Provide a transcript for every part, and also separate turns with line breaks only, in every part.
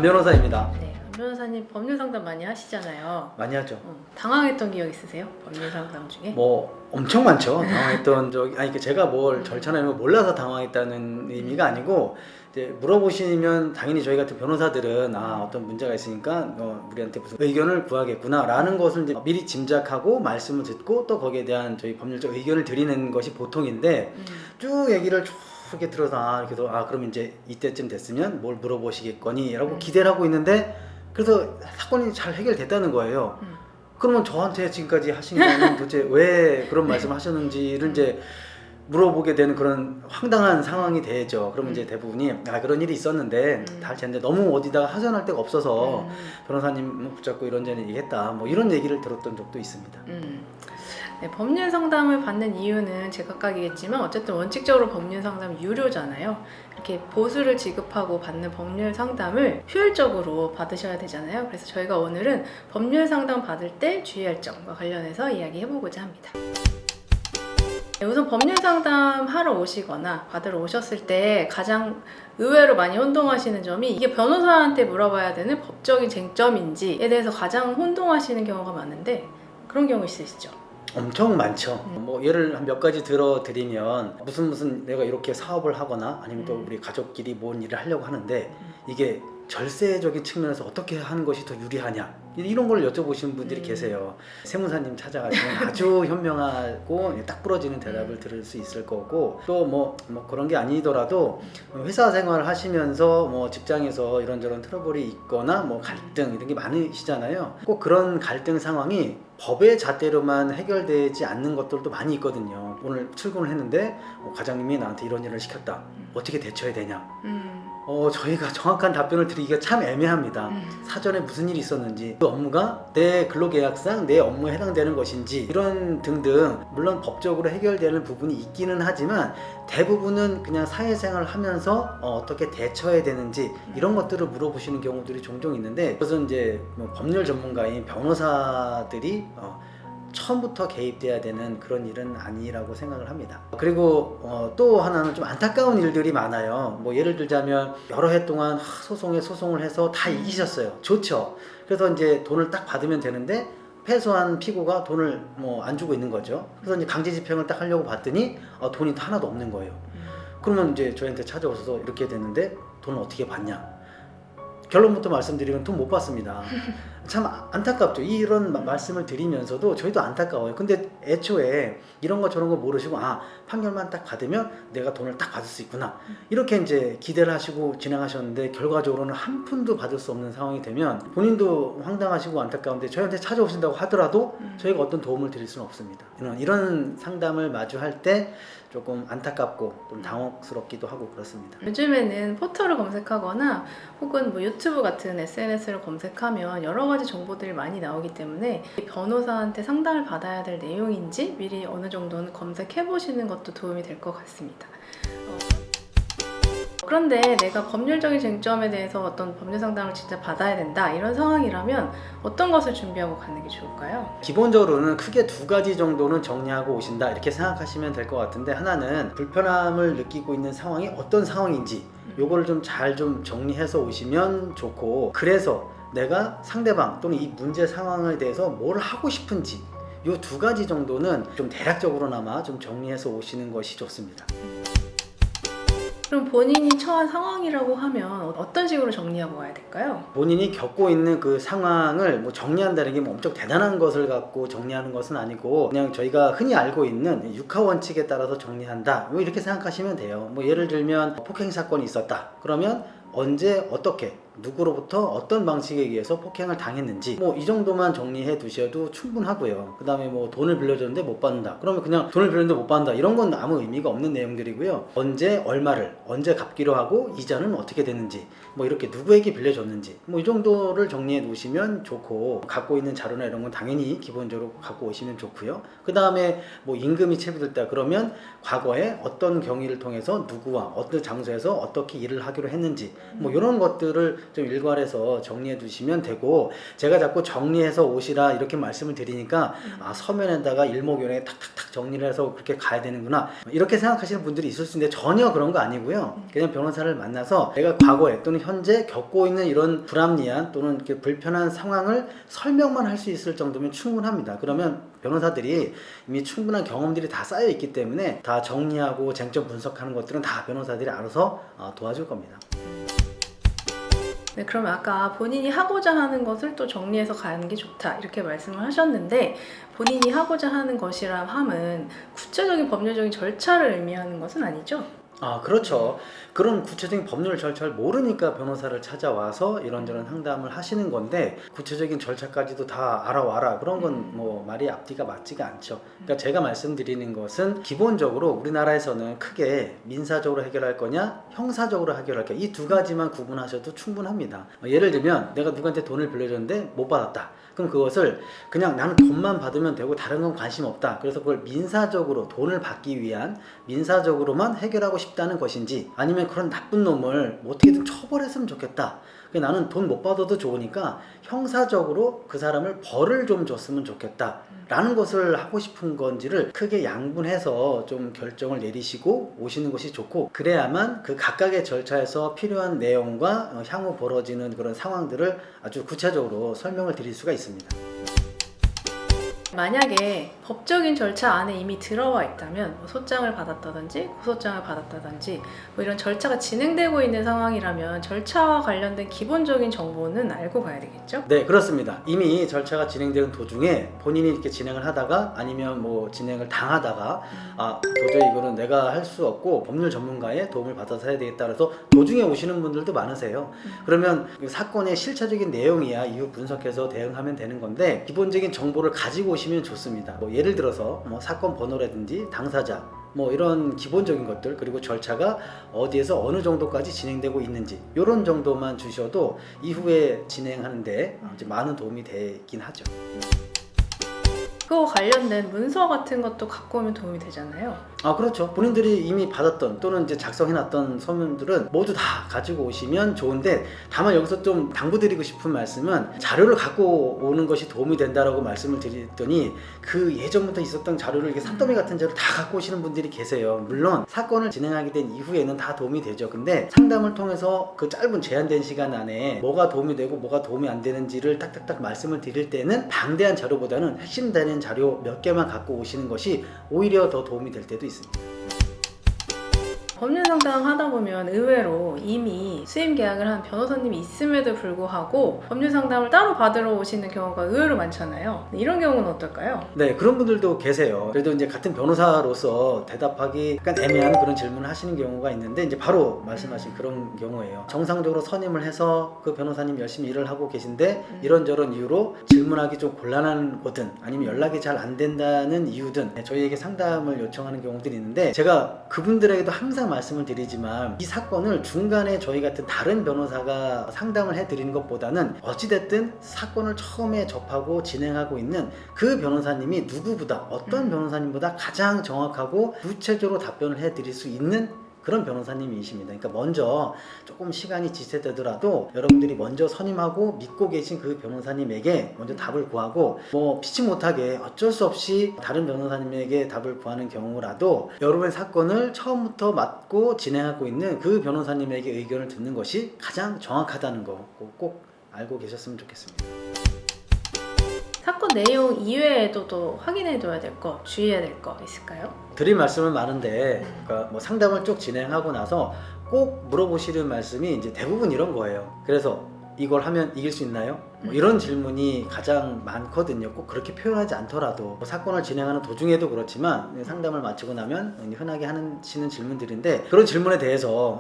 변호사입니다.
네, 안 변호사님 법률 상담 많이 하시잖아요.
많이 하죠.
당황했던 기억 있으세요? 법률 상담 중에?
뭐 엄청 많죠. 당황했던 적이 아니 제가 뭘 절차나 이런 걸 몰라서 당황했다는 의미가 아니고 이제 물어보시면 당연히 저희 같은 변호사들은 어떤 문제가 있으니까 우리한테 무슨 의견을 구하겠구나라는 것을 이제 미리 짐작하고 말씀을 듣고 또 거기에 대한 저희 법률적 의견을 드리는 것이 보통인데 쭉 얘기를 쭉 이렇게 들어서 이렇게 해서 그럼 이제 이때쯤 됐으면 뭘 물어보시겠거니라고 기대를 하고 있는데 그래서 사건이 잘 해결됐다는 거예요. 그러면 저한테 지금까지 하신 거는 도대체 왜 그런 말씀을 하셨는지를 이제 물어보게 되는 그런 황당한 상황이 되죠. 그러면 이제 대부분이 그런 일이 있었는데 다 할 텐데 너무 어디다가 하소연할 데가 없어서 변호사님 붙잡고 이런저런 얘기했다 뭐 이런 얘기를 들었던 적도 있습니다.
네, 법률 상담을 받는 이유는 제각각이겠지만 어쨌든 원칙적으로 법률 상담 유료잖아요. 이렇게 보수를 지급하고 받는 법률 상담을 효율적으로 받으셔야 되잖아요. 그래서 저희가 오늘은 법률 상담 받을 때 주의할 점과 관련해서 이야기해보고자 합니다. 네, 우선 법률 상담 하러 오시거나 받으러 오셨을 때 가장 의외로 많이 혼동하시는 점이 이게 변호사한테 물어봐야 되는 법적인 쟁점인지에 대해서 가장 혼동하시는 경우가 많은데 그런 경우 있으시죠?
엄청 많죠. 뭐 예를 한 몇 가지 들어드리면 무슨 내가 이렇게 사업을 하거나 아니면 또 우리 가족끼리 뭔 일을 하려고 하는데 이게 절세적인 측면에서 어떻게 하는 것이 더 유리하냐 이런 걸 여쭤보시는 분들이 계세요. 세무사님 찾아가시면 아주 현명하고 딱 부러지는 대답을 들을 수 있을 거고 또 뭐 그런 게 아니더라도 회사 생활을 하시면서 뭐 직장에서 이런저런 트러블이 있거나 뭐 갈등 이런 게 많으시잖아요. 꼭 그런 갈등 상황이 법의 잣대로만 해결되지 않는 것들도 많이 있거든요. 오늘 출근을 했는데 과장님이 나한테 이런 일을 시켰다. 어떻게 대처해야 되냐? 저희가 정확한 답변을 드리기가 참 애매합니다. 사전에 무슨 일이 있었는지 그 업무가 내 근로계약상 내 업무에 해당되는 것인지 이런 등등 물론 법적으로 해결되는 부분이 있기는 하지만 대부분은 그냥 사회생활을 하면서 어떻게 대처해야 되는지 이런 것들을 물어보시는 경우들이 종종 있는데 그것은 이제 법률 전문가인 변호사들이 처음부터 개입돼야 되는 그런 일은 아니라고 생각을 합니다. 그리고 또 하나는 좀 안타까운 일들이 많아요. 뭐 예를 들자면 여러 해 동안 소송을 해서 다 이기셨어요. 좋죠. 그래서 이제 돈을 딱 받으면 되는데 패소한 피고가 돈을 안 주고 있는 거죠. 그래서 이제 강제집행을 딱 하려고 봤더니 돈이 하나도 없는 거예요. 그러면 이제 저희한테 찾아오셔서 이렇게 됐는데 돈을 어떻게 받냐? 결론부터 말씀드리면 돈 못 받습니다. 참 안타깝죠. 이런 말씀을 드리면서도 저희도 안타까워요. 근데 애초에 이런 거 저런 거 모르시고 판결만 딱 받으면 내가 돈을 딱 받을 수 있구나 이렇게 이제 기대를 하시고 진행하셨는데 결과적으로는 한 푼도 받을 수 없는 상황이 되면 본인도 황당하시고 안타까운데 저희한테 찾아오신다고 하더라도 저희가 어떤 도움을 드릴 수는 없습니다. 이런 상담을 마주할 때 조금 안타깝고 좀 당혹스럽기도 하고 그렇습니다.
요즘에는 포털을 검색하거나 혹은 뭐 유튜브 같은 SNS를 검색하면 여러 가지 정보들이 많이 나오기 때문에 변호사한테 상담을 받아야 될 내용인지 미리 어느 정도는 검색해 보시는 것도 도움이 될 것 같습니다. 그런데 내가 법률적인 쟁점에 대해서 어떤 법률 상담을 진짜 받아야 된다 이런 상황이라면 어떤 것을 준비하고 가는 게 좋을까요?
기본적으로는 크게 두 가지 정도는 정리하고 오신다 이렇게 생각하시면 될 것 같은데 하나는 불편함을 느끼고 있는 상황이 어떤 상황인지 요거를 좀 잘 정리해서 오시면 좋고 그래서 내가 상대방 또는 이 문제 상황에 대해서 뭘 하고 싶은지 요 두 가지 정도는 좀 대략적으로나마 좀 정리해서 오시는 것이 좋습니다.
그럼 본인이 처한 상황이라고 하면 어떤 식으로 정리하고 와야 될까요?
본인이 겪고 있는 그 상황을 정리한다는 게 엄청 대단한 것을 갖고 정리하는 것은 아니고 그냥 저희가 흔히 알고 있는 육하 원칙에 따라서 정리한다 이렇게 생각하시면 돼요. 예를 들면 폭행 사건이 있었다 그러면 언제 어떻게 누구로부터 어떤 방식에 의해서 폭행을 당했는지 이 정도만 정리해 두셔도 충분하고요. 그 다음에 돈을 빌려줬는데 못 받는다 그러면 그냥 돈을 빌렸는데 못 받는다 이런 건 아무 의미가 없는 내용들이고요. 언제 얼마를 언제 갚기로 하고 이자는 어떻게 되는지 이렇게 누구에게 빌려줬는지 이 정도를 정리해 놓으시면 좋고 갖고 있는 자료나 이런 건 당연히 기본적으로 갖고 오시면 좋고요. 그 다음에 임금이 체불됐다 그러면 과거에 어떤 경위를 통해서 누구와 어떤 장소에서 어떻게 일을 하기로 했는지 이런 것들을 좀 일괄해서 정리해 두시면 되고, 제가 자꾸 정리해서 오시라 이렇게 말씀을 드리니까 서면에다가 일목요연에 탁탁탁 정리를 해서 그렇게 가야 되는구나 이렇게 생각하시는 분들이 있을 수 있는데 전혀 그런 거 아니고요. 그냥 변호사를 만나서 내가 과거에 또는 현재 겪고 있는 이런 불합리한 또는 이렇게 불편한 상황을 설명만 할 수 있을 정도면 충분합니다. 그러면 변호사들이 이미 충분한 경험들이 다 쌓여 있기 때문에 다 정리하고 쟁점 분석하는 것들은 다 변호사들이 알아서 도와줄 겁니다.
네, 그럼 아까 본인이 하고자 하는 것을 또 정리해서 가는 게 좋다 이렇게 말씀을 하셨는데, 본인이 하고자 하는 것이라 함은 구체적인 법률적인 절차를 의미하는 것은 아니죠?
그렇죠. 그런 구체적인 법률 절차를 모르니까 변호사를 찾아와서 이런저런 상담을 하시는 건데, 구체적인 절차까지도 다 알아와라 그런 건 뭐 말이 앞뒤가 맞지가 않죠. 그러니까 제가 말씀드리는 것은 기본적으로 우리나라에서는 크게 민사적으로 해결할 거냐 형사적으로 해결할 거냐 이 두 가지만 구분하셔도 충분합니다. 예를 들면 내가 누구한테 돈을 빌려줬는데 못 받았다. 그럼 그것을 그냥 나는 돈만 받으면 되고 다른 건 관심 없다. 그래서 그걸 민사적으로 돈을 받기 위한 민사적으로만 해결하고 싶다는 것인지, 아니면 그런 나쁜 놈을 뭐 어떻게든 처벌했으면 좋겠다. 나는 돈 못 받아도 좋으니까 형사적으로 그 사람을 벌을 좀 줬으면 좋겠다 라는 것을 하고 싶은 건지를 크게 양분해서 좀 결정을 내리시고 오시는 것이 좋고, 그래야만 그 각각의 절차에서 필요한 내용과 향후 벌어지는 그런 상황들을 아주 구체적으로 설명을 드릴 수가 있습니다.
만약에 법적인 절차 안에 이미 들어와 있다면 뭐 소장을 받았다든지 고소장을 받았다든지 뭐 이런 절차가 진행되고 있는 상황이라면 절차와 관련된 기본적인 정보는 알고 가야 되겠죠?
네, 그렇습니다. 이미 절차가 진행되는 도중에 본인이 이렇게 진행을 하다가 아니면 뭐 진행을 당하다가 도저히 이거는 내가 할 수 없고 법률 전문가의 도움을 받아서 해야 되겠다 그래서 도중에 오시는 분들도 많으세요. 그러면 그 사건의 실체적인 내용이야 이후 분석해서 대응하면 되는 건데, 기본적인 정보를 가지고 오시면 좋습니다. 뭐 예를 들어서 뭐 사건 번호라든지 당사자 뭐 이런 기본적인 것들, 그리고 절차가 어디에서 어느 정도까지 진행되고 있는지 이런 정도만 주셔도 이후에 진행하는데 이제 많은 도움이 되긴 하죠.
그거 관련된 문서 같은 것도 갖고 오면 도움이 되잖아요.
그렇죠. 본인들이 이미 받았던 또는 이제 작성해놨던 서면들은 모두 다 가지고 오시면 좋은데, 다만 여기서 좀 당부드리고 싶은 말씀은 자료를 갖고 오는 것이 도움이 된다라고 말씀을 드렸더니 그 예전부터 있었던 자료를 이렇게 산더미 같은 자료를 다 갖고 오시는 분들이 계세요. 물론 사건을 진행하게 된 이후에는 다 도움이 되죠. 근데 상담을 통해서 그 짧은 제한된 시간 안에 뭐가 도움이 되고 뭐가 도움이 안 되는지를 딱딱딱 말씀을 드릴 때는 방대한 자료보다는 핵심되는 자료 몇 개만 갖고 오시는 것이 오히려 더 도움이 될 때도 있습니다.
법률 상담 하다 보면 의외로 이미 수임 계약을 한 변호사님이 있음에도 불구하고 법률 상담을 따로 받으러 오시는 경우가 의외로 많잖아요. 이런 경우는 어떨까요?
네, 그런 분들도 계세요. 그래도 이제 같은 변호사로서 대답하기 약간 애매한 그런 질문을 하시는 경우가 있는데, 이제 바로 말씀하신 그런 경우예요. 정상적으로 선임을 해서 그 변호사님 열심히 일을 하고 계신데 이런저런 이유로 질문하기 좀 곤란한 거든 아니면 연락이 잘 안 된다는 이유든 저희에게 상담을 요청하는 경우들이 있는데, 제가 그분들에게도 항상 말씀을 드리지만 이 사건을 중간에 저희 같은 다른 변호사가 상담을 해드리는 것보다는 어찌됐든 사건을 처음에 접하고 진행하고 있는 그 변호사님이 누구보다 어떤 변호사님보다 가장 정확하고 구체적으로 답변을 해드릴 수 있는 그런 변호사님이십니다. 그러니까 먼저 조금 시간이 지체되더라도 여러분들이 먼저 선임하고 믿고 계신 그 변호사님에게 먼저 답을 구하고, 뭐 피치 못하게 어쩔 수 없이 다른 변호사님에게 답을 구하는 경우라도 여러분의 사건을 처음부터 맡고 진행하고 있는 그 변호사님에게 의견을 듣는 것이 가장 정확하다는 거 꼭 알고 계셨으면 좋겠습니다.
사건 내용 이외에도 또 확인해둬야 될 거, 주의해야 될 거 있을까요?
드릴 말씀은 많은데, 그러니까 뭐 상담을 쭉 진행하고 나서 꼭 물어보시는 말씀이 이제 대부분 이런 거예요. 그래서 이걸 하면 이길 수 있나요? 뭐 이런 질문이 가장 많거든요. 꼭 그렇게 표현하지 않더라도 뭐 사건을 진행하는 도중에도 그렇지만 상담을 마치고 나면 흔하게 하시는 질문들인데, 그런 질문에 대해서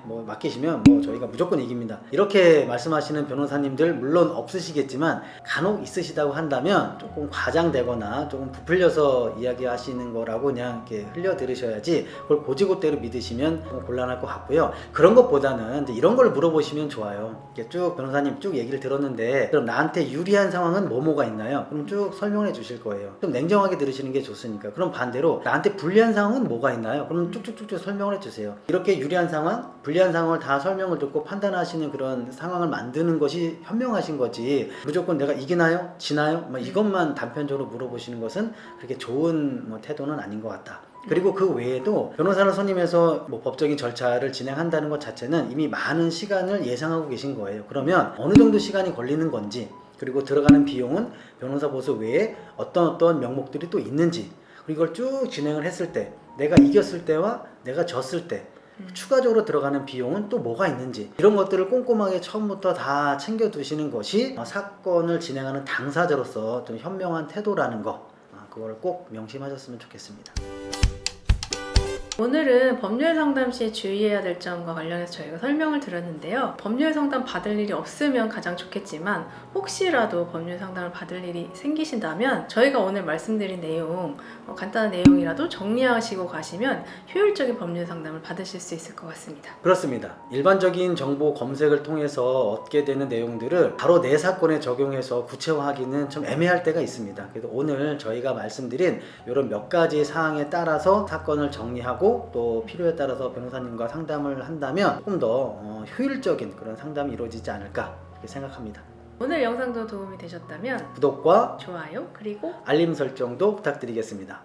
뭐 맡기시면 뭐 저희가 무조건 이깁니다 이렇게 말씀하시는 변호사님들 물론 없으시겠지만 간혹 있으시다고 한다면 조금 과장되거나 조금 부풀려서 이야기하시는 거라고 그냥 이렇게 흘려 들으셔야지, 그걸 고지고대로 믿으시면 곤란할 것 같고요. 그런 것보다는 이제 이런 걸 물어보시면 좋아요. 이렇게 쭉 변호사님 쭉 얘기를 들었는데 그럼 나한테 유리한 상황은 뭐가 있나요? 그럼 쭉 설명을 해 주실 거예요. 좀 냉정하게 들으시는 게 좋으니까. 그럼 반대로 나한테 불리한 상황은 뭐가 있나요? 그럼 쭉쭉쭉쭉 설명을 해 주세요. 이렇게 유리한 상황, 불리한 상황을 다 설명을 듣고 판단하시는 그런 상황을 만드는 것이 현명하신 거지, 무조건 내가 이기나요? 지나요? 뭐 이것만 단편적으로 물어보시는 것은 그렇게 좋은 태도는 아닌 것 같다. 그리고 그 외에도 변호사를 선임해서 법적인 절차를 진행한다는 것 자체는 이미 많은 시간을 예상하고 계신 거예요. 그러면 어느 정도 시간이 걸리는 건지, 그리고 들어가는 비용은 변호사 보수 외에 어떤 명목들이 또 있는지, 그리고 이걸 쭉 진행을 했을 때 내가 이겼을 때와 내가 졌을 때 추가적으로 들어가는 비용은 또 뭐가 있는지, 이런 것들을 꼼꼼하게 처음부터 다 챙겨두시는 것이 사건을 진행하는 당사자로서 좀 현명한 태도라는 거, 그걸 꼭 명심하셨으면 좋겠습니다.
오늘은 법률 상담 시에 주의해야 될 점과 관련해서 저희가 설명을 드렸는데요. 법률 상담 받을 일이 없으면 가장 좋겠지만 혹시라도 법률 상담을 받을 일이 생기신다면 저희가 오늘 말씀드린 내용, 간단한 내용이라도 정리하시고 가시면 효율적인 법률 상담을 받으실 수 있을 것 같습니다.
그렇습니다. 일반적인 정보 검색을 통해서 얻게 되는 내용들을 바로 내 사건에 적용해서 구체화하기는 좀 애매할 때가 있습니다. 그래서 오늘 저희가 말씀드린 이런 몇 가지 사항에 따라서 사건을 정리하고 또 필요에 따라서 변호사님과 상담을 한다면 조금 더 효율적인 그런 상담이 이루어지지 않을까 이렇게 생각합니다.
오늘 영상도 도움이 되셨다면
구독과
좋아요, 그리고
알림 설정도 부탁드리겠습니다.